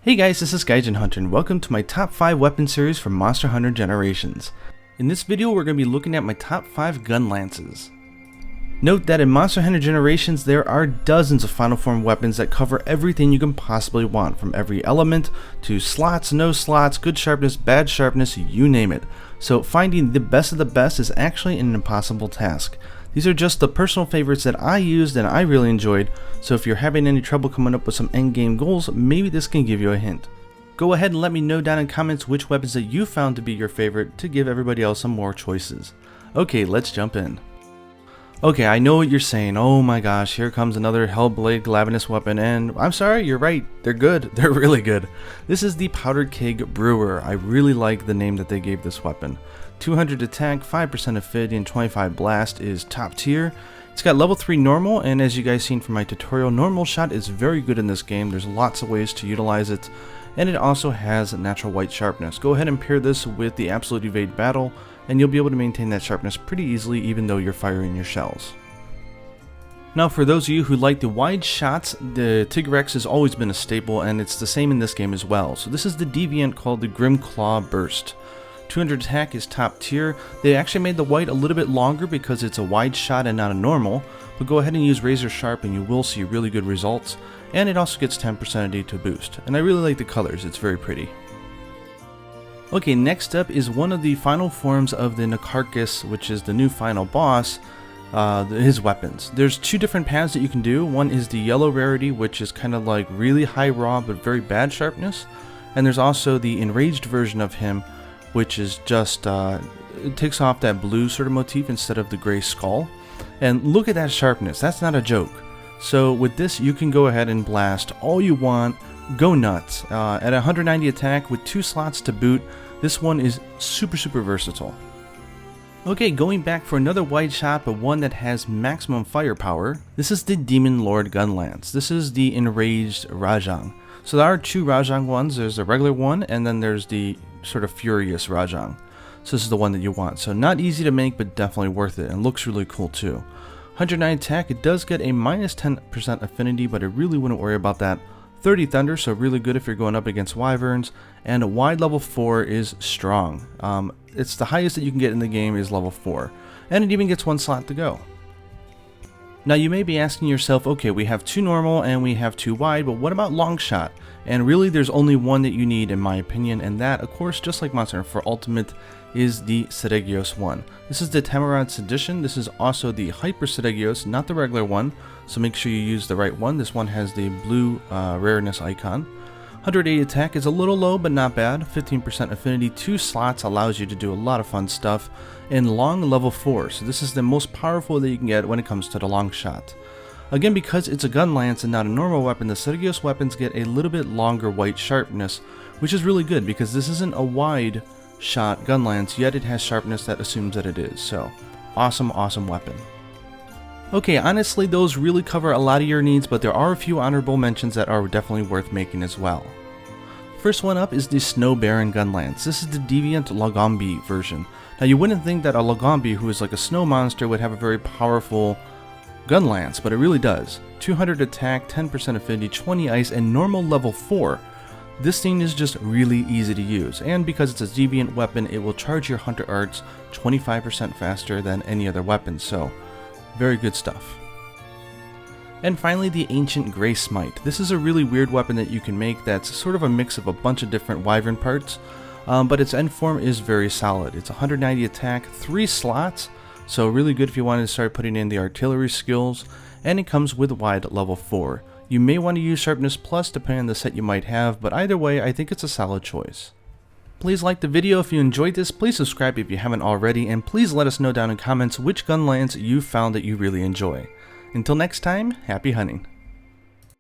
Hey guys, this is Gaijin Hunter and welcome to my top 5 weapon series from Monster Hunter Generations. In this video we're going to be looking at my top 5 Gunlances. Note that in Monster Hunter Generations there are dozens of final form weapons that cover everything you can possibly want, from every element to slots, no slots, good sharpness, bad sharpness, you name it. So finding the best of the best is actually an impossible task. These are just the personal favorites that I used and I really enjoyed, so if you're having any trouble coming up with some endgame goals, maybe this can give you a hint. Go ahead and let me know down in comments which weapons that you found to be your favorite to give everybody else some more choices. Okay, let's jump in. Okay, I know what you're saying. Oh my gosh, here comes another Hellblade Glavenus weapon, and I'm sorry, you're right. They're good. They're really good. This is the Powdered Keg Brewer. I really like the name that they gave this weapon. 200 attack, 5% affinity, and 25 blast is top tier. It's got level 3 normal, and as you guys seen from my tutorial, normal shot is very good in this game. There's lots of ways to utilize it, and it also has natural white sharpness. Go ahead and pair this with the absolute evade battle, and you'll be able to maintain that sharpness pretty easily even though you're firing your shells. Now for those of you who like the wide shots, the Tigrex has always been a staple, and it's the same in this game as well. So this is the deviant called the Grim Claw Burst. 200 attack is top tier. They actually made the white a little bit longer because it's a wide shot and not a normal, but go ahead and use Razor Sharp and you will see really good results, and it also gets 10% to boost, and I really like the colors, it's very pretty. Okay, next up is one of the final forms of the Nakarkis, which is the new final boss, his weapons. There's two different paths that you can do. One is the yellow rarity, which is kind of like really high raw but very bad sharpness, and there's also the enraged version of him, which is just, it takes off that blue sort of motif instead of the gray skull. And look at that sharpness, that's not a joke. So with this you can go ahead and blast all you want, go nuts. At 190 attack with 2 slots to boot, this one is super versatile. Okay, going back for another wide shot, but one that has maximum firepower. This is the Demon Lord Gunlance. This is the enraged Rajang. So there are 2 Rajang ones. There's the regular one, and then there's the sort of furious Rajang. So this is the one that you want. So not easy to make, but definitely worth it, and looks really cool too. 109 attack, it does get a minus 10% affinity, but I really wouldn't worry about that. 30 thunder, so really good if you're going up against wyverns, and a wide level 4 is strong. It's the highest that you can get in the game is level 4, and it even gets 1 slot to go. Now you may be asking yourself, okay, we have 2 normal and we have 2 wide, but what about long shot? And really there's only one that you need in my opinion, and that, of course, just like Monster Hunter 4 Ultimate, is the Sedegios one. This is the Tamarad's edition. This is also the Hyper Sedegios, not the regular one, so make sure you use the right one. This one has the blue rareness icon. 180 attack is a little low, but not bad. 15% affinity, 2 slots allows you to do a lot of fun stuff. And long level 4, so this is the most powerful that you can get when it comes to the long shot. Again, because it's a Gunlance and not a normal weapon, the Sedegios weapons get a little bit longer white sharpness, which is really good because this isn't a wide shot Gunlance, yet it has sharpness that assumes that it is. So awesome weapon. Okay, honestly those really cover a lot of your needs, but there are a few honorable mentions that are definitely worth making as well. First one up is the Snow Baron Gunlance. This is the deviant Lagombi version. Now you wouldn't think that a Lagombi, who is like a snow monster, would have a very powerful Gunlance, but it really does. 200 attack, 10% affinity, 20 ice, and normal level 4. This thing is just really easy to use, and because it's a deviant weapon, it will charge your Hunter Arts 25% faster than any other weapon, so very good stuff. And finally, the Ancient Grey Smite. This is a really weird weapon that you can make that's sort of a mix of a bunch of different wyvern parts, but its end form is very solid. It's 190 attack, 3 slots, so really good if you wanted to start putting in the artillery skills, and it comes with wide level 4. You may want to use Sharpness Plus depending on the set you might have, but either way, I think it's a solid choice. Please like the video if you enjoyed this, please subscribe if you haven't already, and please let us know down in comments which Gunlance you found that you really enjoy. Until next time, happy hunting.